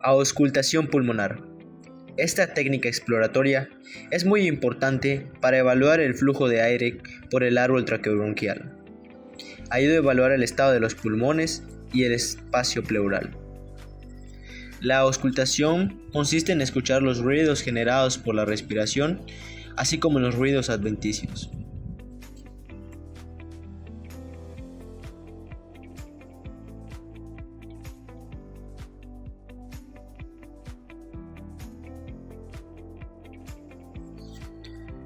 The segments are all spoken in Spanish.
Auscultación pulmonar. Esta técnica exploratoria es muy importante para evaluar el flujo de aire por el árbol traqueobronquial. Ayuda a evaluar el estado de los pulmones y el espacio pleural. La auscultación consiste en escuchar los ruidos generados por la respiración, así como los ruidos adventicios.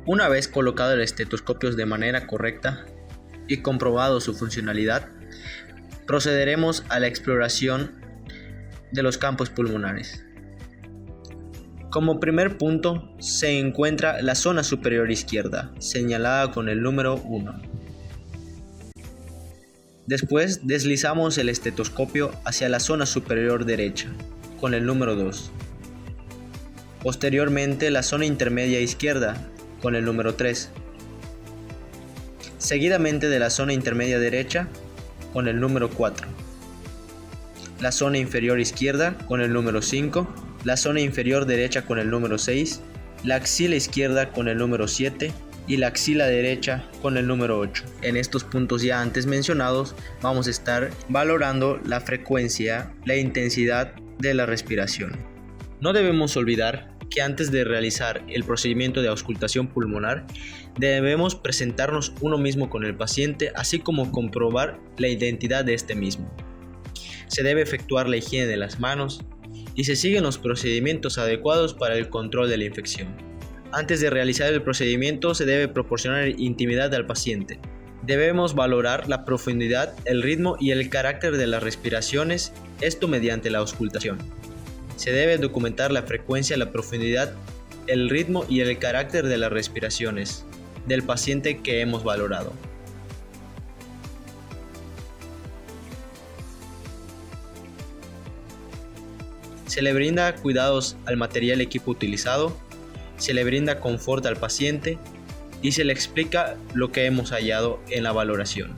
Una vez colocado el estetoscopio de manera correcta y comprobado su funcionalidad, procederemos a la exploración de los campos pulmonares. Como primer punto se encuentra la zona superior izquierda, señalada con el número 1. Después deslizamos el estetoscopio hacia la zona superior derecha, con el número 2. Posteriormente la zona intermedia izquierda, con el número 3. Seguidamente de la zona intermedia derecha, con el número 4. La zona inferior izquierda, con el número 5. La zona inferior derecha, con el número 6. La axila izquierda, con el número 7. Y la axila derecha, con el número 8. En estos puntos ya antes mencionados, vamos a estar valorando la frecuencia, la intensidad de la respiración. No debemos olvidar que antes de realizar el procedimiento de auscultación pulmonar, debemos presentarnos uno mismo con el paciente, así como comprobar la identidad de este mismo. Se debe efectuar la higiene de las manos y se siguen los procedimientos adecuados para el control de la infección. Antes de realizar el procedimiento se debe proporcionar intimidad al paciente. Debemos valorar la profundidad, el ritmo y el carácter de las respiraciones, esto mediante la auscultación. Se debe documentar la frecuencia, la profundidad, el ritmo y el carácter de las respiraciones del paciente que hemos valorado. Se le brinda cuidados al material equipo utilizado, se le brinda confort al paciente y se le explica lo que hemos hallado en la valoración.